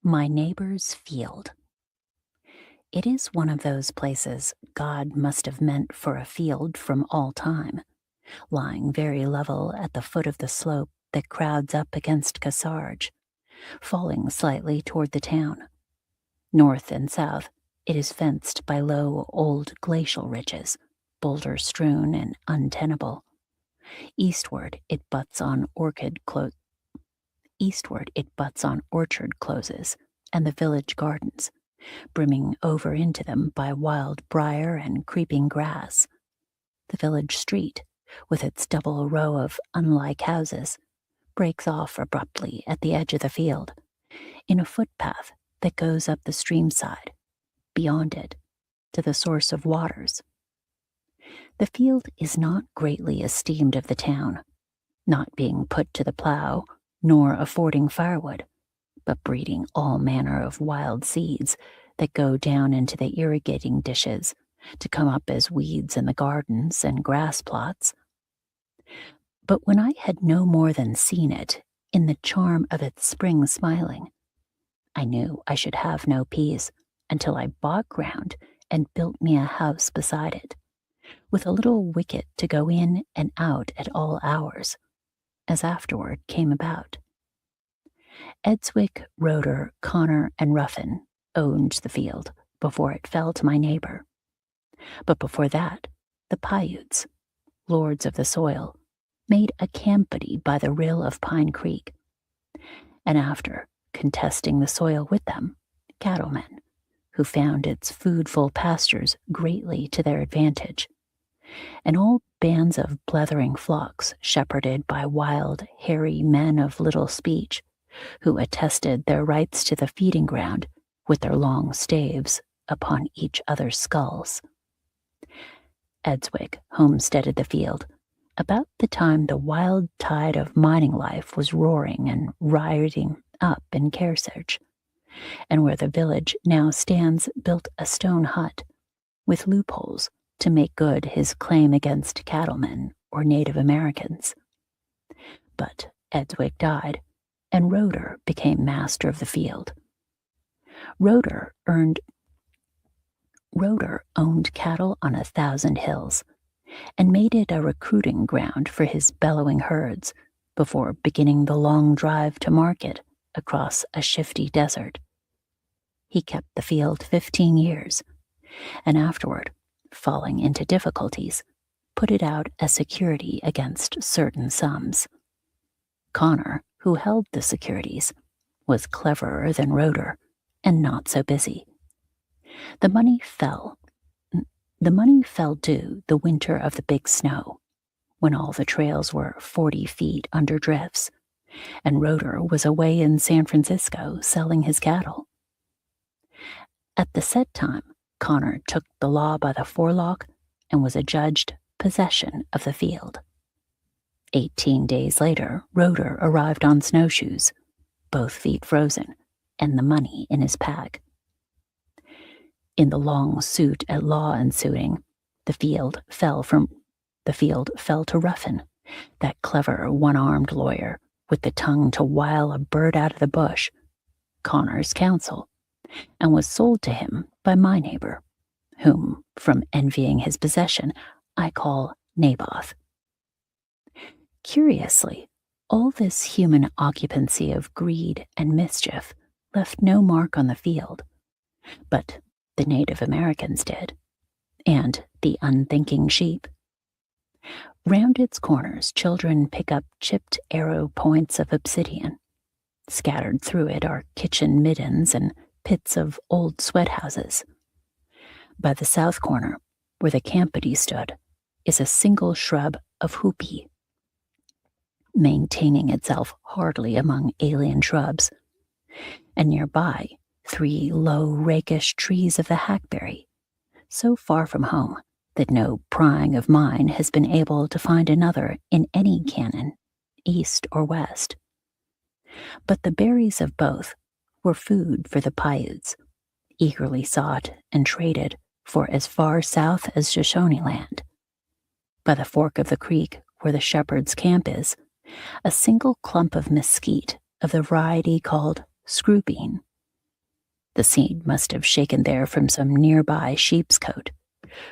My neighbor's field. It is one of those places God must have meant for a field from all time, lying very level at the foot of the slope that crowds up against Kearsarge, falling slightly toward the town. North and south, it is fenced by low, old glacial ridges, boulder-strewn and untenable. Eastward, it butts on orchard closes and the village gardens, brimming over into them by wild briar and creeping grass. The village street, with its double row of unlike houses, breaks off abruptly at the edge of the field, in a footpath that goes up the stream side, beyond it, to the source of waters. The field is not greatly esteemed of the town, not being put to the plow, nor affording firewood, but breeding all manner of wild seeds that go down into the irrigating dishes to come up as weeds in the gardens and grass plots. But when I had no more than seen it in the charm of its spring smiling, I knew I should have no peace until I bought ground and built me a house beside it, with a little wicket to go in and out at all hours, as afterward came about. Edswick, Roeder, Connor, and Ruffin owned the field before it fell to my neighbor. But before that, the Paiutes, lords of the soil, made a campity by the rill of Pine Creek, and after contesting the soil with them, cattlemen, who found its foodful pastures greatly to their advantage, and all bands of blethering flocks shepherded by wild, hairy men of little speech, who attested their rights to the feeding ground with their long staves upon each other's skulls. Edswick homesteaded the field about the time the wild tide of mining life was roaring and rioting up in Kearsarge, and where the village now stands built a stone hut with loopholes to make good his claim against cattlemen or Native Americans. But Edswick died, and Roeder became master of the field. Roeder owned cattle on 1,000 hills, and made it a recruiting ground for his bellowing herds before beginning the long drive to market across a shifty desert. He kept the field 15 years, and afterward, falling into difficulties, put it out as security against certain sums. Connor, who held the securities, was cleverer than Roeder and not so busy. The money fell due the winter of the big snow, when all the trails were 40 feet under drifts, and Roeder was away in San Francisco selling his cattle. At the set time, Connor took the law by the forelock and was adjudged possession of the field. 18 days later, Roeder arrived on snowshoes, both feet frozen, and the money in his pack. In the long suit at law ensuing, the field fell to Ruffin, that clever one-armed lawyer with the tongue to wile a bird out of the bush, Connor's counsel, and was sold to him by my neighbor, whom, from envying his possession, I call Naboth. Curiously, all this human occupancy of greed and mischief left no mark on the field, but the Native Americans did, and the unthinking sheep. Round its corners, children pick up chipped arrow points of obsidian. Scattered through it are kitchen middens and pits of old sweat houses. By the south corner, where the campity stood, is a single shrub of hoopee, maintaining itself hardly among alien shrubs, and nearby 3 low rakish trees of the hackberry, so far from home that no prying of mine has been able to find another in any canon, east or west. But the berries of both were food for the Paiutes, eagerly sought and traded for as far south as Shoshone land. By the fork of the creek where the shepherd's camp is, a single clump of mesquite of the variety called screw bean The seed must have shaken there from some nearby sheep's coat,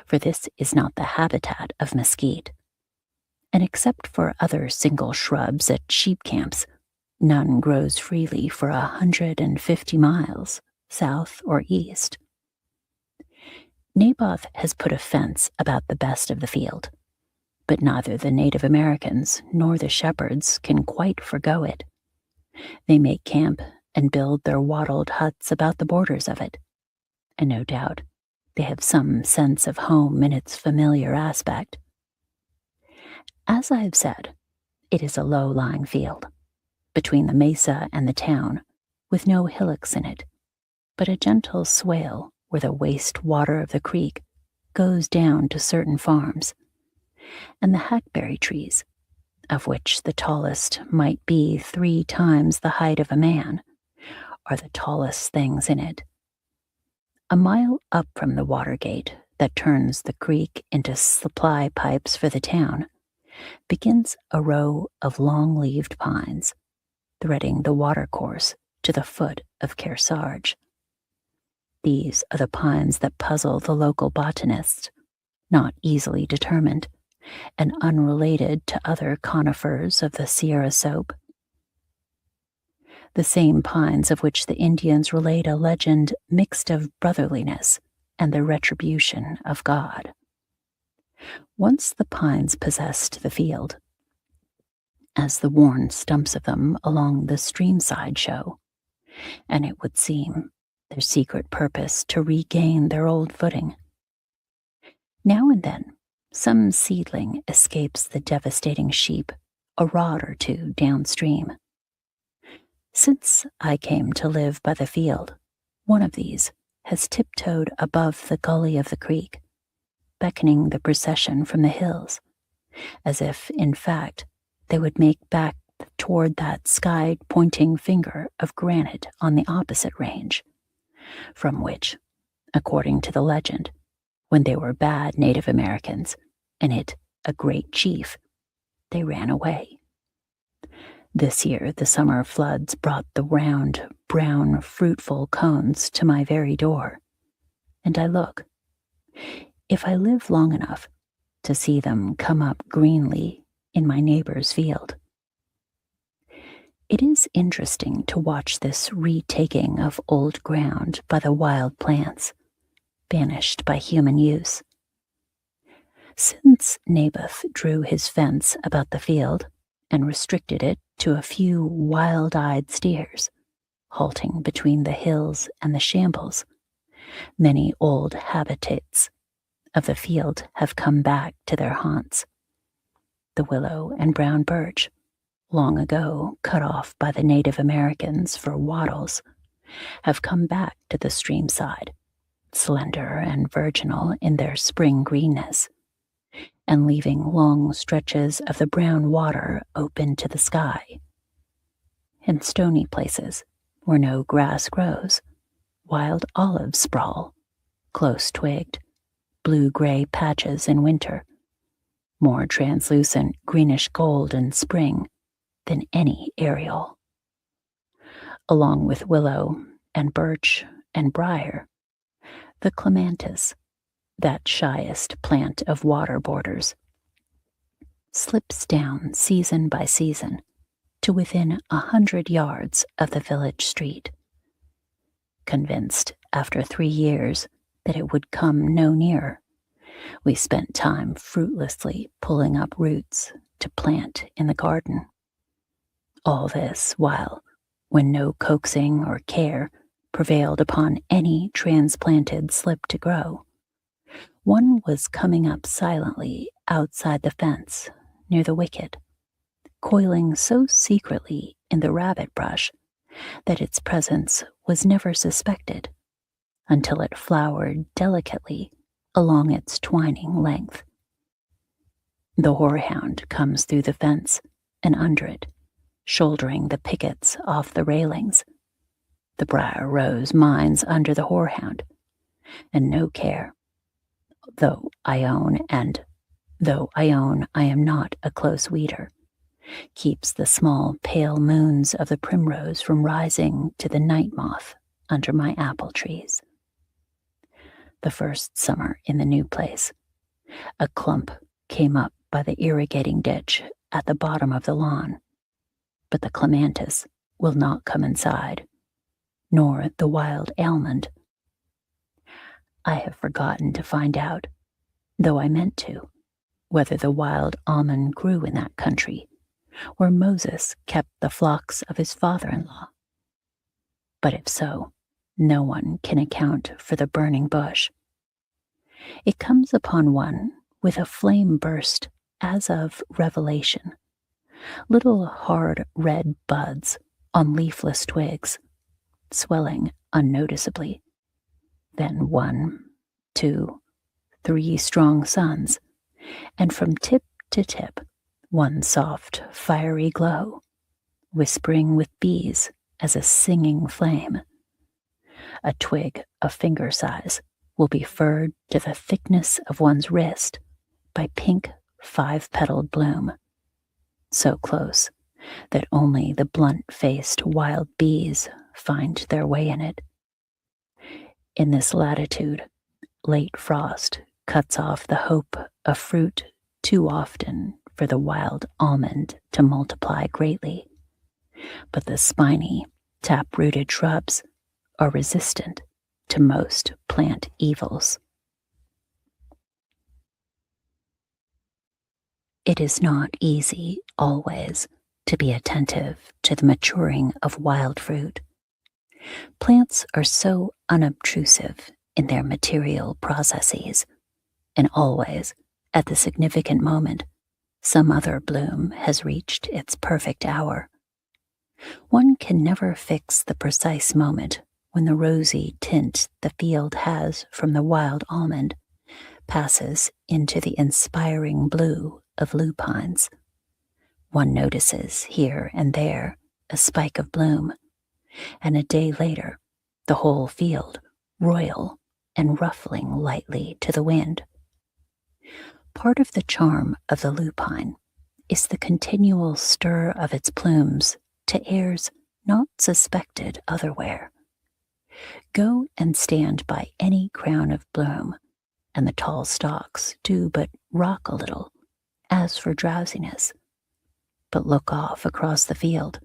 for this is not the habitat of mesquite. And except for other single shrubs at sheep camps, none grows freely for 150 miles, south or east. Naboth has put a fence about the best of the field, but neither the Native Americans nor the shepherds can quite forgo it. They make camp and build their wattled huts about the borders of it, and no doubt they have some sense of home in its familiar aspect. As I have said, it is a low-lying field, between the mesa and the town, with no hillocks in it, but a gentle swale where the waste water of the creek goes down to certain farms, and the hackberry trees, of which the tallest might be 3 times the height of a man, are the tallest things in it. A mile up from the water gate that turns the creek into supply pipes for the town begins a row of long-leaved pines, threading the watercourse to the foot of Kearsarge. These are the pines that puzzle the local botanists, not easily determined, and unrelated to other conifers of the Sierra Soap. The same pines of which the Indians relate a legend mixed of brotherliness and the retribution of God. Once the pines possessed the field, as the worn stumps of them along the streamside show, and it would seem their secret purpose to regain their old footing. Now and then, some seedling escapes the devastating sheep a rod or two downstream. Since I came to live by the field, one of these has tiptoed above the gully of the creek, beckoning the procession from the hills, as if, in fact, they would make back toward that sky-pointing finger of granite on the opposite range, from which, according to the legend, when they were bad Native Americans, and it a great chief, they ran away. This year the summer floods brought the round, brown, fruitful cones to my very door, and I look, if I live long enough, to see them come up greenly in my neighbor's field. It is interesting to watch this retaking of old ground by the wild plants, banished by human use. Since Naboth drew his fence about the field and restricted it to a few wild-eyed steers, halting between the hills and the shambles, many old habitats of the field have come back to their haunts. The willow and brown birch, long ago cut off by the Native Americans for wattles, have come back to the streamside, slender and virginal in their spring greenness, and leaving long stretches of the brown water open to the sky. In stony places, where no grass grows, wild olives sprawl, close-twigged, blue-gray patches in winter, more translucent greenish gold in spring than any aerial. Along with willow and birch and briar, the clematis, that shyest plant of water borders, slips down season by season to within 100 yards of the village street. Convinced after 3 years that it would come no nearer, we spent time fruitlessly pulling up roots to plant in the garden. All this while, when no coaxing or care prevailed upon any transplanted slip to grow, one was coming up silently outside the fence near the wicket, coiling so secretly in the rabbit brush that its presence was never suspected until it flowered delicately along its twining length. The horehound comes through the fence and under it, shouldering the pickets off the railings. The briar rose mines under the horehound, and no care, though I own I am not a close weeder, keeps the small pale moons of the primrose from rising to the night moth under my apple trees. The first summer in the new place, a clump came up by the irrigating ditch at the bottom of the lawn, but the clematis will not come inside, nor the wild almond. I have forgotten to find out, though I meant to, whether the wild almond grew in that country, where Moses kept the flocks of his father-in-law. But if so, no one can account for the burning bush. It comes upon one with a flame burst as of revelation, little hard red buds on leafless twigs, swelling unnoticeably, then 1, 2, 3 strong suns, and from tip to tip, one soft, fiery glow, whispering with bees as a singing flame. A twig of finger size will be furred to the thickness of one's wrist by pink 5-petaled bloom, so close that only the blunt-faced wild bees find their way in it. In this latitude, late frost cuts off the hope of fruit too often for the wild almond to multiply greatly, but the spiny, tap-rooted shrubs are resistant to most plant evils. It is not easy, always, to be attentive to the maturing of wild fruit. Plants are so unobtrusive in their material processes, and always, at the significant moment, some other bloom has reached its perfect hour. One can never fix the precise moment when the rosy tint the field has from the wild almond passes into the inspiring blue of lupines. One notices here and there a spike of bloom, and a day later the whole field royal and ruffling lightly to the wind. Part of the charm of the lupine is the continual stir of its plumes to airs not suspected otherwhere. Go and stand by any crown of bloom, and the tall stalks do but rock a little, as for drowsiness. But look off across the field,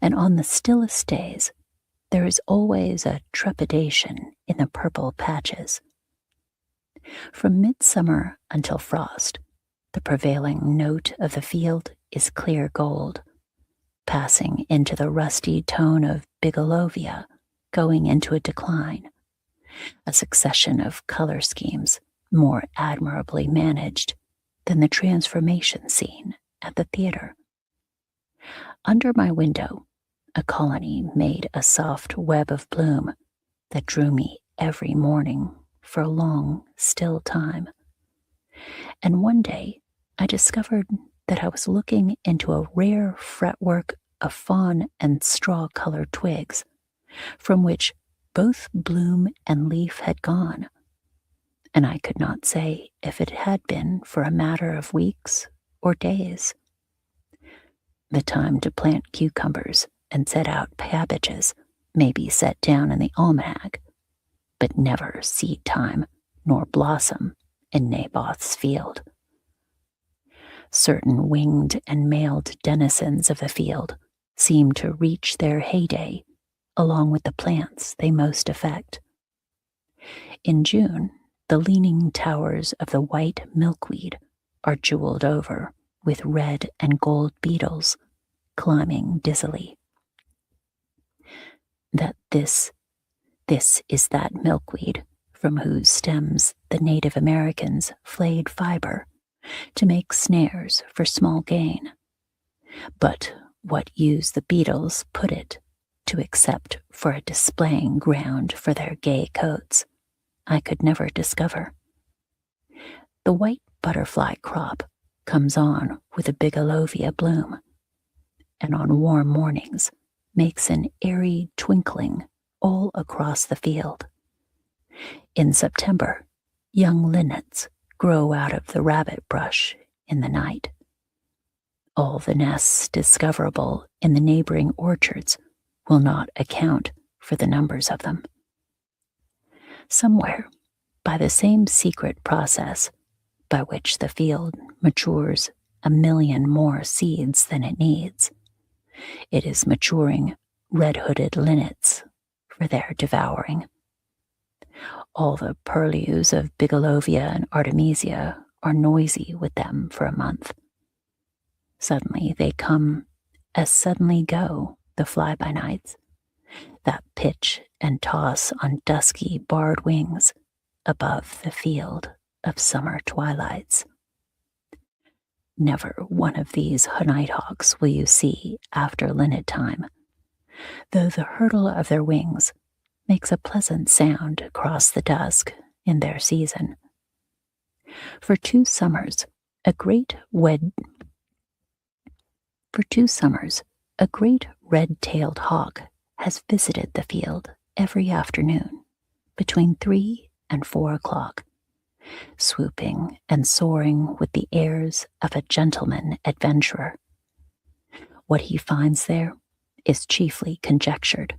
and on the stillest days there is always a trepidation in the purple patches. From midsummer until frost, the prevailing note of the field is clear gold, passing into the rusty tone of bigelovia, going into a decline, a succession of color schemes more admirably managed than the transformation scene at the theater. Under my window, a colony made a soft web of bloom that drew me every morning for a long, still time. And one day I discovered that I was looking into a rare fretwork of fawn and straw-colored twigs, from which both bloom and leaf had gone, and I could not say if it had been for a matter of weeks or days. The time to plant cucumbers and set out cabbages may be set down in the almanac, but never seed time nor blossom in Naboth's field. Certain winged and mailed denizens of the field seem to reach their heyday along with the plants they most affect. In June, the leaning towers of the white milkweed are jeweled over with red and gold beetles climbing dizzily. That this is that milkweed from whose stems the Native Americans flayed fiber to make snares for small game. But what use the beetles put it to accept for a displaying ground for their gay coats, I could never discover. The white butterfly crop comes on with a bigelovia bloom, and on warm mornings makes an airy twinkling all across the field. In September, young linnets grow out of the rabbit brush in the night. All the nests discoverable in the neighboring orchards will not account for the numbers of them. Somewhere, by the same secret process by which the field matures 1,000,000 more seeds than it needs, it is maturing red-hooded linnets for their devouring. All the purlieus of Bigelovia and Artemisia are noisy with them for a month. Suddenly they come, as suddenly go the fly-by-nights, that pitch and toss on dusky barred wings above the field of summer twilights. Never one of these nighthawks will you see after linnet time, though the hurtle of their wings makes a pleasant sound across the dusk in their season. For 2 summers, a great red-tailed hawk has visited the field every afternoon between 3 and 4 o'clock, swooping and soaring with the airs of a gentleman adventurer. What he finds there is chiefly conjectured.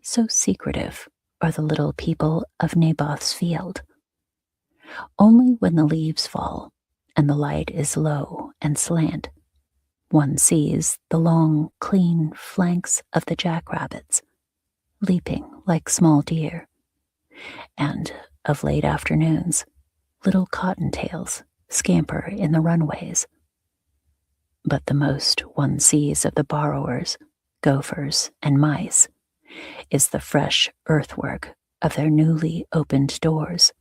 So secretive are the little people of Naboth's field. Only when the leaves fall and the light is low and slant, one sees the long, clean flanks of the jackrabbits, leaping like small deer, and of late afternoons, little cottontails scamper in the runways. But the most one sees of the borrowers, gophers, and mice is the fresh earthwork of their newly opened doors,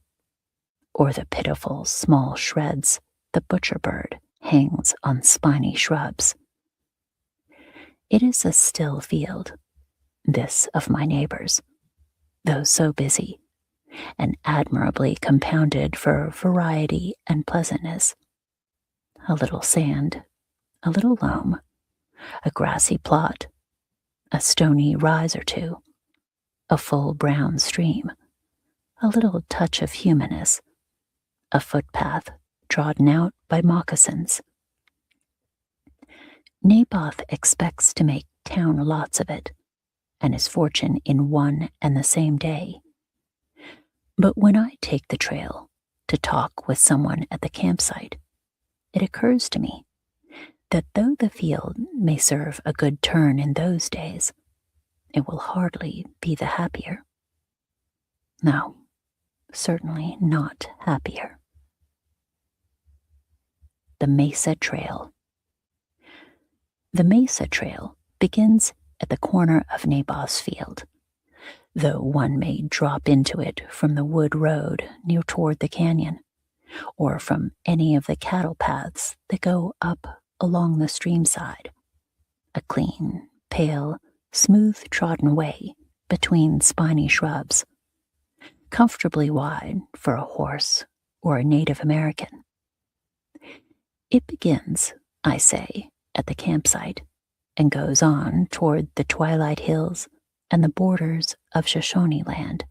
or the pitiful small shreds the butcher bird hangs on spiny shrubs. It is a still field, this of my neighbors, though so busy, and admirably compounded for variety and pleasantness. A little sand, a little loam, a grassy plot, a stony rise or two, a full brown stream, a little touch of humanness, a footpath trodden out by moccasins. Naboth expects to make town lots of it, and his fortune in one and the same day. But when I take the trail to talk with someone at the campsite, it occurs to me that though the field may serve a good turn in those days, it will hardly be the happier. No, certainly not happier. The Mesa Trail. The Mesa Trail begins at the corner of Naboth's field, though one may drop into it from the wood road near toward the canyon, or from any of the cattle paths that go up along the stream side. A clean, pale, smooth-trodden way between spiny shrubs, comfortably wide for a horse or a Native American. It begins, I say, at the campsite, and goes on toward the twilight hills and the borders of Shoshone land.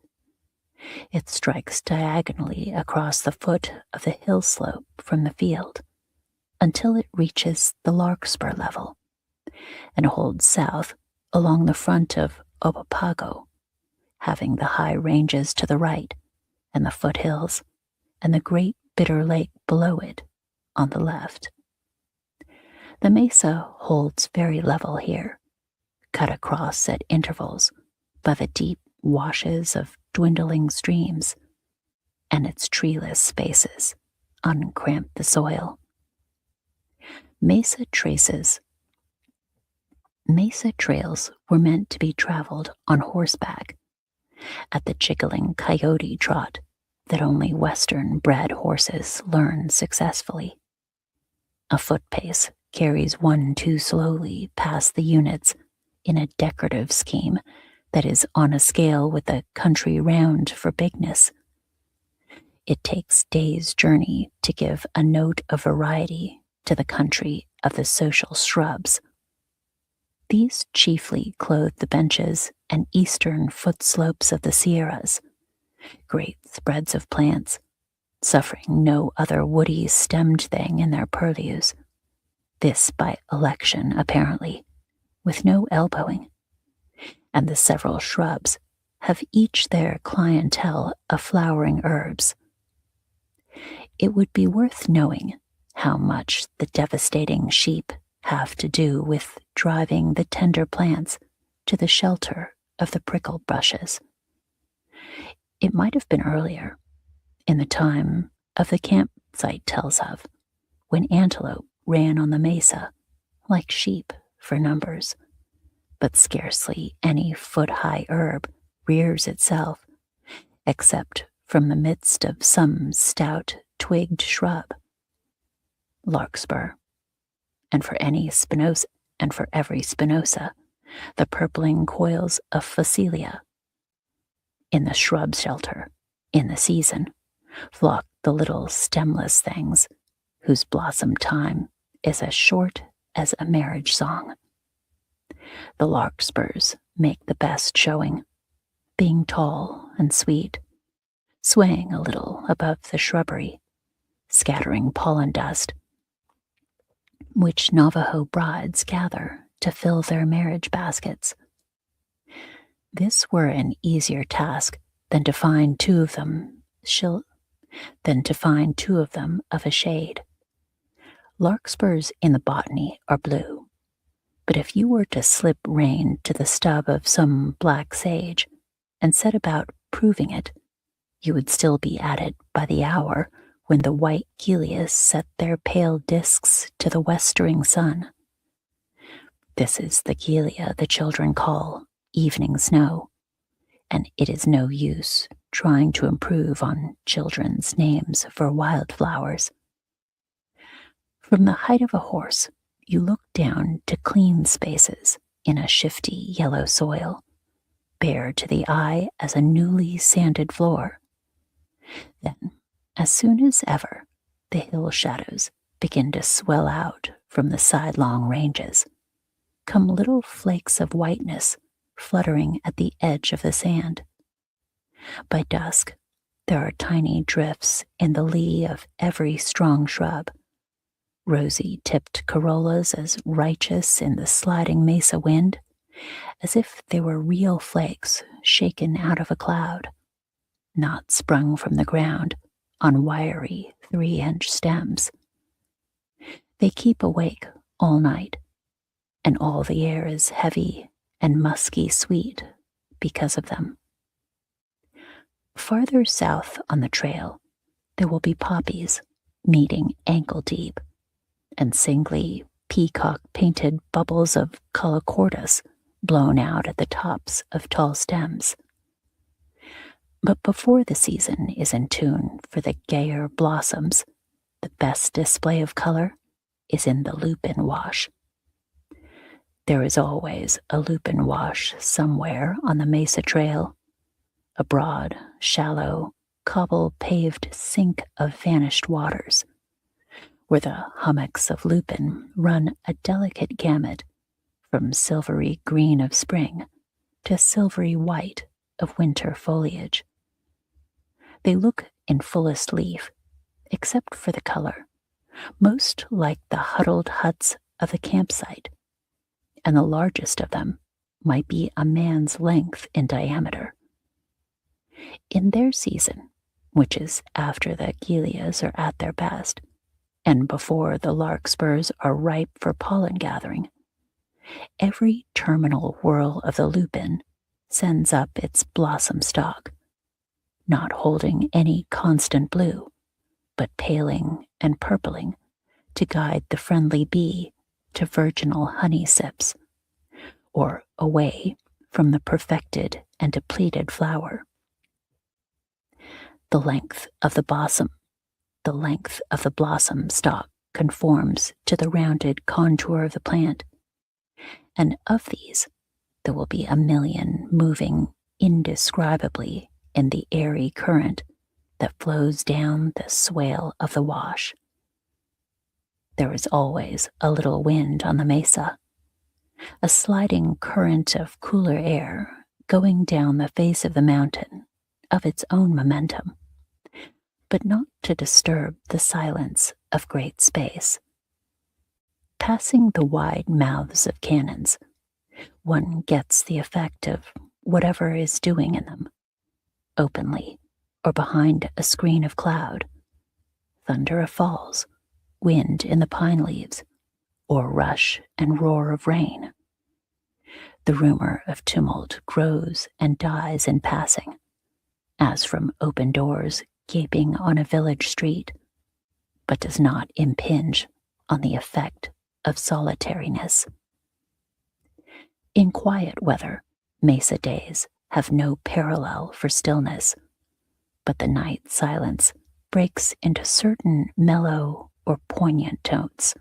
It strikes diagonally across the foot of the hill slope from the field until it reaches the Larkspur level, and holds south along the front of Opapago, having the high ranges to the right and the foothills and the great Bitter Lake below it on the left. The mesa holds very level here, cut across at intervals by the deep washes of dwindling streams, and its treeless spaces uncramp the soil. Mesa trails were meant to be traveled on horseback, at the jiggling coyote trot that only Western-bred horses learn successfully. A foot pace carries one too slowly past the units in a decorative scheme that is on a scale with the country round for bigness. It takes days' journey to give a note of variety to the country of the social shrubs. These chiefly clothe the benches and eastern foot slopes of the Sierras, great spreads of plants, suffering no other woody stemmed thing in their purlieus, this by election apparently, with no elbowing, and the several shrubs have each their clientele of flowering herbs. It would be worth knowing how much the devastating sheep have to do with driving the tender plants to the shelter of the prickle brushes. It might have been earlier, in the time of the campsite tells of, when antelope ran on the mesa like sheep for numbers, but scarcely any foot-high herb rears itself except from the midst of some stout twigged shrub. Larkspur, and for every spinosa, the purpling coils of Phacelia. In the shrub shelter, in the season, flock the little stemless things whose blossom time is as short as a marriage song. The larkspurs make the best showing, being tall and sweet, swaying a little above the shrubbery, scattering pollen dust, which Navajo brides gather to fill their marriage baskets. This were an easier task than to find two of them of a shade. Larkspurs in the botany are blue, but if you were to slip rein to the stub of some black sage and set about proving it, you would still be at it by the hour when the white Gilias set their pale discs to the westering sun. This is the Gilia the children call evening snow, and it is no use trying to improve on children's names for wildflowers. From the height of a horse, you look down to clean spaces in a shifty yellow soil, bare to the eye as a newly sanded floor. Then, as soon as ever, the hill shadows begin to swell out from the sidelong ranges, come little flakes of whiteness fluttering at the edge of the sand. By dusk, there are tiny drifts in the lee of every strong shrub, rosy-tipped corollas as righteous in the sliding mesa wind as if they were real flakes shaken out of a cloud, not sprung from the ground on wiry 3-inch stems. They keep awake all night, and all the air is heavy and musky sweet because of them. Farther south on the trail, there will be poppies meeting ankle-deep, and singly peacock-painted bubbles of colocortus blown out at the tops of tall stems. But before the season is in tune for the gayer blossoms, the best display of color is in the lupin wash. There is always a lupin wash somewhere on the mesa trail, a broad, shallow, cobble-paved sink of vanished waters, where the hummocks of lupin run a delicate gamut from silvery green of spring to silvery white of winter foliage. They look in fullest leaf, except for the color, most like the huddled huts of the campsite, and the largest of them might be a man's length in diameter. In their season, which is after the Gilias are at their best, and before the larkspurs are ripe for pollen gathering, every terminal whorl of the lupin sends up its blossom stalk, not holding any constant blue, but paling and purpling to guide the friendly bee to virginal honey sips, or away from the perfected and depleted flower. The length of the blossom stalk conforms to the rounded contour of the plant, and of these there will be a million moving indescribably in the airy current that flows down the swale of the wash. There is always a little wind on the mesa, a sliding current of cooler air going down the face of the mountain of its own momentum, but not to disturb the silence of great space. Passing the wide mouths of canyons, one gets the effect of whatever is doing in them, openly or behind a screen of cloud, thunder of falls, wind in the pine leaves, or rush and roar of rain. The rumor of tumult grows and dies in passing, as from open doors gaping on a village street, but does not impinge on the effect of solitariness. In quiet weather, mesa days have no parallel for stillness, but the night silence breaks into certain mellow or poignant tones.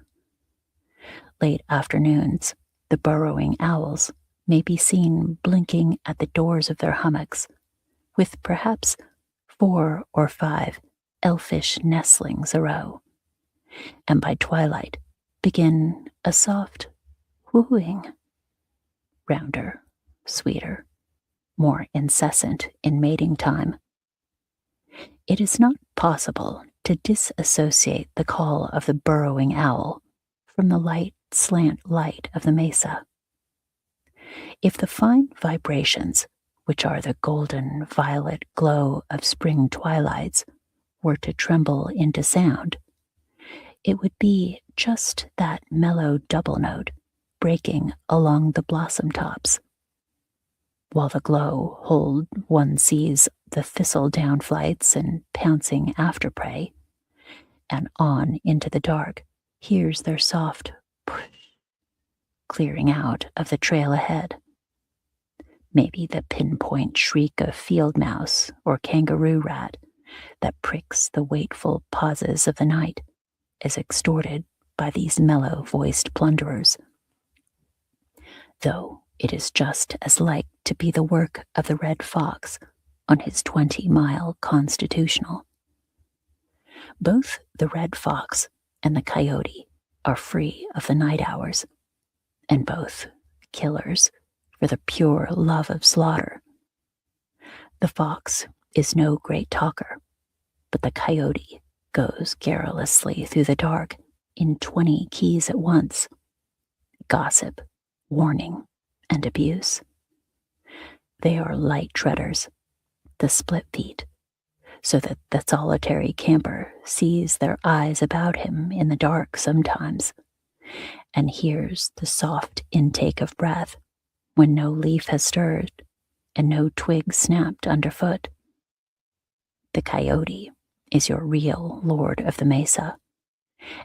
Late afternoons, the burrowing owls may be seen blinking at the doors of their hummocks, with perhaps 4 or 5 elfish nestlings a row, and by twilight begin a soft wooing, rounder, sweeter, more incessant in mating time. It is not possible to disassociate the call of the burrowing owl from the light slant light of the mesa. If the fine vibrations, which are the golden violet glow of spring twilights, were to tremble into sound, it would be just that mellow double note breaking along the blossom tops. While the glow hold one sees the thistle-down flights and pouncing after prey, and on into the dark hears their soft push, clearing out of the trail ahead. Maybe the pinpoint shriek of field mouse or kangaroo rat that pricks the wakeful pauses of the night is extorted by these mellow-voiced plunderers, though it is just as like to be the work of the red fox on his 20-mile constitutional. Both the red fox and the coyote are free of the night hours, and both killers for the pure love of slaughter. The fox is no great talker, but the coyote goes garrulously through the dark in 20 keys at once. Gossip, warning, and abuse. They are light treaders, the split feet, so that the solitary camper sees their eyes about him in the dark sometimes, and hears the soft intake of breath when no leaf has stirred and no twig snapped underfoot. The coyote is your real lord of the mesa,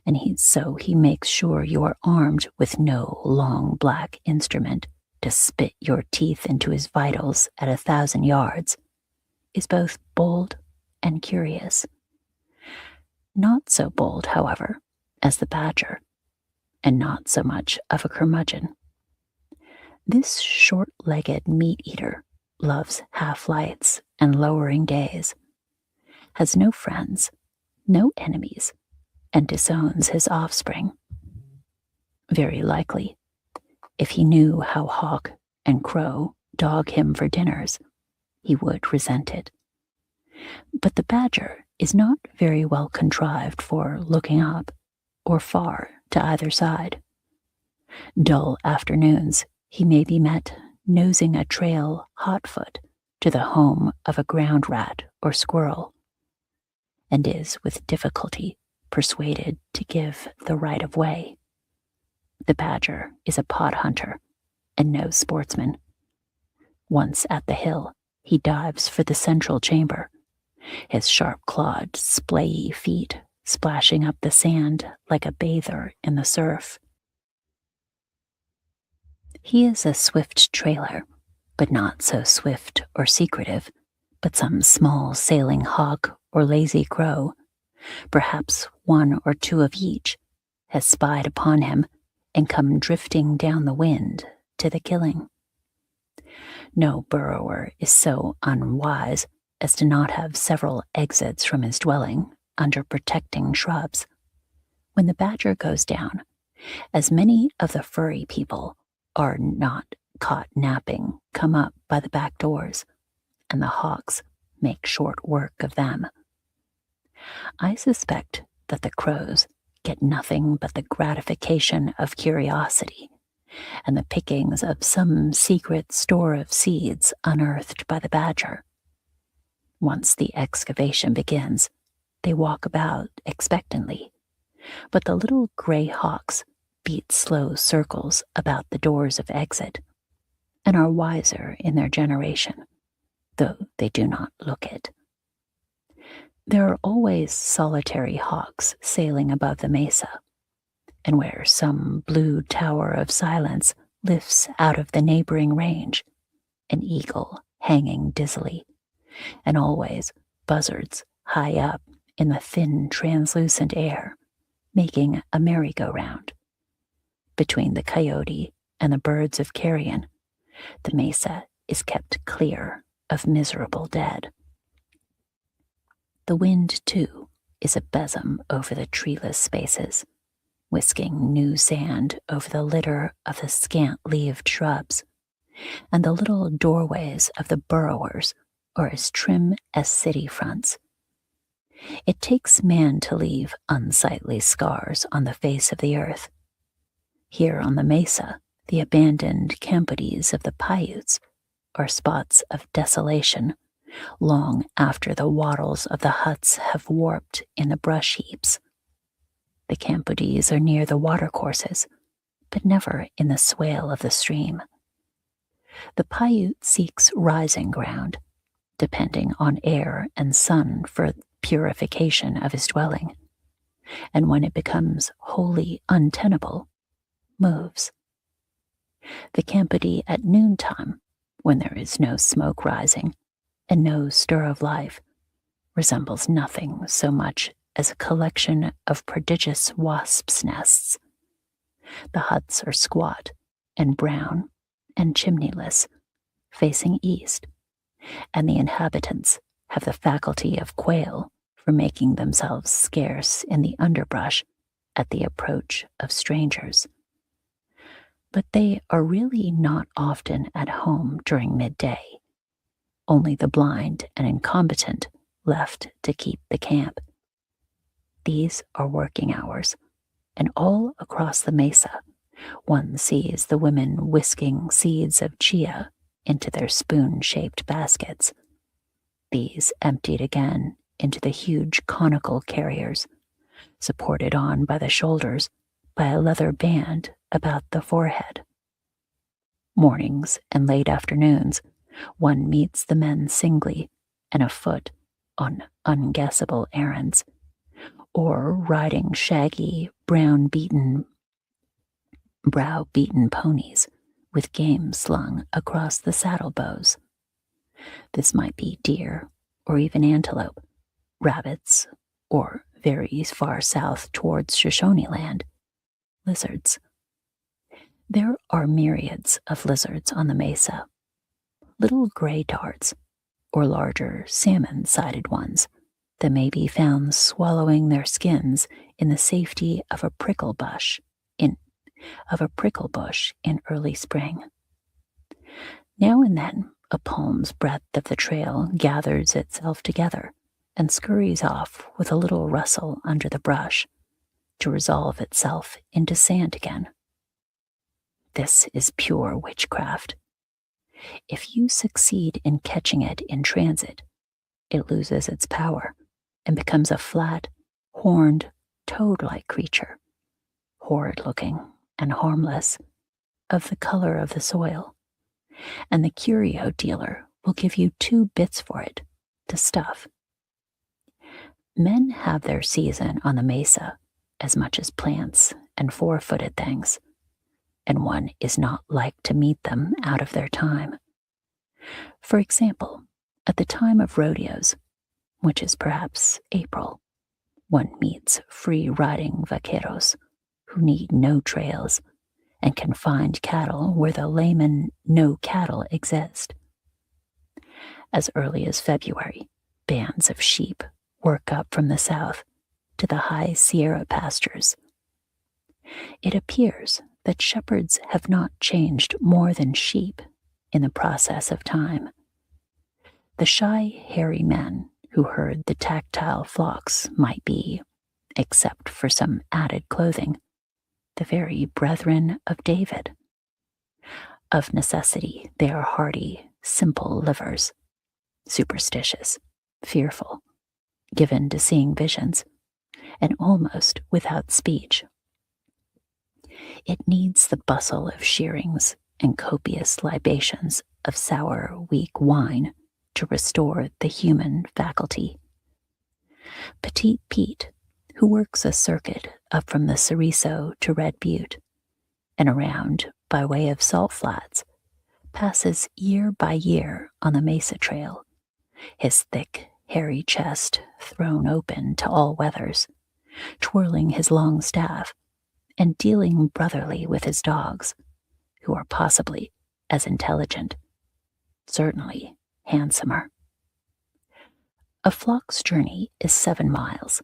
and he makes sure you are armed with no long black instrument to spit your teeth into his vitals at 1,000 yards, is both bold and curious. Not so bold, however, as the badger, and not so much of a curmudgeon. This short-legged meat-eater loves half-lights and lowering days, has no friends, no enemies, and disowns his offspring. Very likely, if he knew how hawk and crow dog him for dinners, he would resent it. But the badger is not very well contrived for looking up or far to either side. Dull afternoons he may be met nosing a trail hotfoot to the home of a ground rat or squirrel, and is with difficulty persuaded to give the right of way. The badger is a pot hunter and no sportsman. Once at the hill, he dives for the central chamber, his sharp-clawed, splayy feet splashing up the sand like a bather in the surf. He is a swift trailer, but not so swift or secretive, but some small sailing hawk or lazy crow, perhaps 1 or 2 of each, has spied upon him and come drifting down the wind to the killing. No burrower is so unwise as to not have several exits from his dwelling under protecting shrubs. When the badger goes down, as many of the furry people are not caught napping come up by the back doors, and the hawks make short work of them. I suspect that the crows get nothing but the gratification of curiosity and the pickings of some secret store of seeds unearthed by the badger. Once the excavation begins, they walk about expectantly, but the little gray hawks beat slow circles about the doors of exit and are wiser in their generation, though they do not look it. There are always solitary hawks sailing above the mesa, and where some blue tower of silence lifts out of the neighboring range, an eagle hanging dizzily, and always buzzards high up in the thin, translucent air, making a merry-go-round. Between the coyote and the birds of carrion, the mesa is kept clear of miserable dead. The wind, too, is a besom over the treeless spaces, whisking new sand over the litter of the scant-leaved shrubs, and the little doorways of the burrowers are as trim as city fronts. It takes man to leave unsightly scars on the face of the earth. Here on the mesa, the abandoned campodes of the Paiutes are spots of desolation long after the wattles of the huts have warped in the brush heaps. The campodes are near the watercourses, but never in the swale of the stream. The Paiute seeks rising ground, depending on air and sun for purification of his dwelling, and when it becomes wholly untenable, moves. The campody at noontime, when there is no smoke rising and no stir of life, resembles nothing so much as a collection of prodigious wasps' nests. The huts are squat and brown and chimneyless, facing east, and the inhabitants have the faculty of quail for making themselves scarce in the underbrush at the approach of strangers. But they are really not often at home during midday, only the blind and incompetent left to keep the camp. These are working hours, and all across the mesa, one sees the women whisking seeds of chia into their spoon-shaped baskets, these emptied again into the huge conical carriers, supported on by the shoulders by a leather band about the forehead. Mornings and late afternoons, one meets the men singly and afoot on unguessable errands, or riding shaggy, brow-beaten ponies with game slung across the saddle bows. This might be deer or even antelope, rabbits, or very far south towards Shoshone land, lizards. There are myriads of lizards on the mesa, little gray darts, or larger salmon-sided ones that may be found swallowing their skins in the safety of a prickle bush in early spring. Now and then, a palm's breadth of the trail gathers itself together and scurries off with a little rustle under the brush to resolve itself into sand again. This is pure witchcraft. If you succeed in catching it in transit, it loses its power and becomes a flat, horned, toad-like creature, horrid-looking and harmless, of the color of the soil, and the curio dealer will give you 2 bits for it to stuff. Men have their season on the mesa as much as plants and 4-footed things, and one is not like to meet them out of their time. For example, at the time of rodeos, which is perhaps April, one meets free-riding vaqueros who need no trails and can find cattle where the layman no cattle exist. As early as February, bands of sheep work up from the south to the high Sierra pastures. It appears that shepherds have not changed more than sheep in the process of time. The shy, hairy men who herd the tactile flocks might be, except for some added clothing, the very brethren of David. Of necessity, they are hardy, simple livers, superstitious, fearful, given to seeing visions, and almost without speech. It needs the bustle of shearings and copious libations of sour, weak wine to restore the human faculty. Petite Pete, who works a circuit up from the Ceriso to Red Butte and around by way of Salt Flats, passes year by year on the Mesa Trail, his thick, hairy chest thrown open to all weathers, twirling his long staff and dealing brotherly with his dogs, who are possibly as intelligent, certainly handsomer. A flock's journey is 7 miles,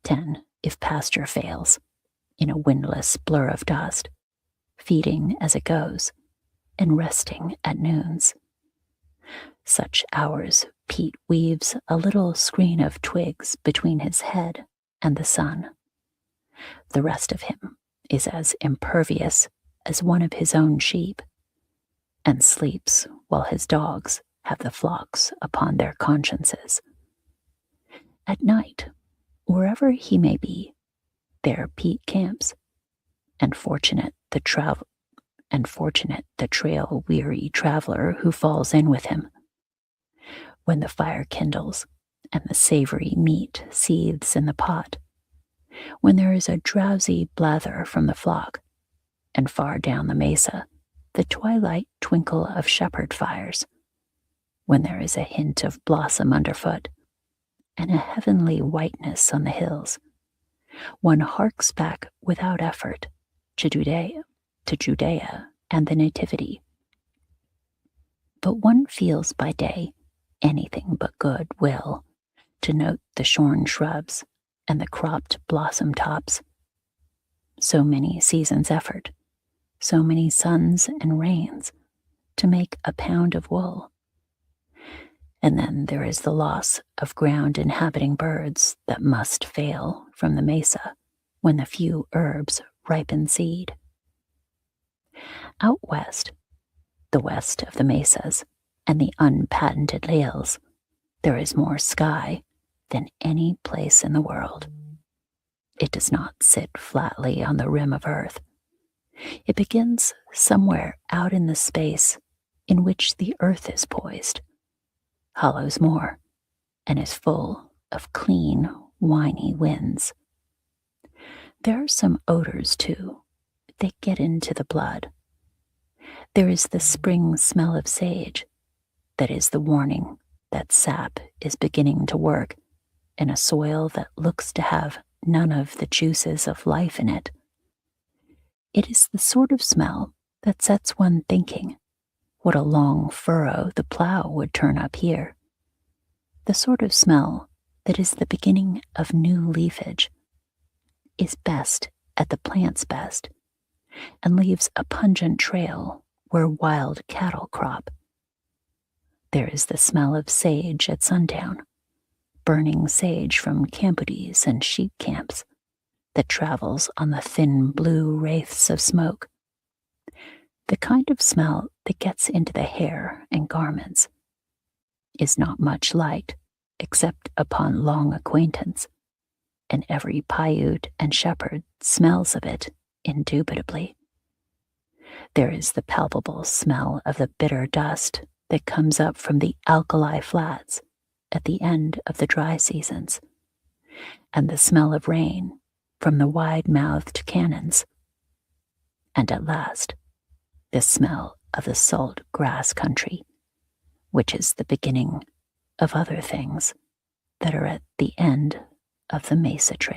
10 if pasture fails, in a windless blur of dust, feeding as it goes, and resting at noons. Such hours Pete weaves a little screen of twigs between his head and the sun. The rest of him is as impervious as one of his own sheep, and sleeps while his dogs have the flocks upon their consciences. At night, wherever he may be, there Pete camps, and fortunate the trail-weary traveler who falls in with him. When the fire kindles and the savory meat seethes in the pot, when there is a drowsy blather from the flock, and far down the mesa, the twilight twinkle of shepherd fires, when there is a hint of blossom underfoot, and a heavenly whiteness on the hills, one harks back without effort to Judea and the Nativity. But one feels by day anything but good will to note the shorn shrubs and the cropped blossom tops. So many seasons' effort, so many suns and rains to make a pound of wool. And then there is the loss of ground-inhabiting birds that must fail from the mesa when the few herbs ripen seed. Out west, the west of the mesas and the unpatented hills, there is more sky than any place in the world. It does not sit flatly on the rim of earth. It begins somewhere out in the space in which the earth is poised, hollows more, and is full of clean, winey winds. There are some odors, too. They get into the blood. There is the spring smell of sage, that is the warning that sap is beginning to work in a soil that looks to have none of the juices of life in it. It is the sort of smell that sets one thinking what a long furrow the plow would turn up here. The sort of smell that is the beginning of new leafage, is best at the plant's best, and leaves a pungent trail where wild cattle crop. There is the smell of sage at sundown, burning sage from campoodies and sheep camps that travels on the thin blue wraiths of smoke. The kind of smell that gets into the hair and garments is not much liked except upon long acquaintance, and every Paiute and shepherd smells of it indubitably. There is the palpable smell of the bitter dust that comes up from the alkali flats at the end of the dry seasons, and the smell of rain from the wide-mouthed canyons, and at last the smell of the salt grass country, which is the beginning of other things that are at the end of the Mesa Trail.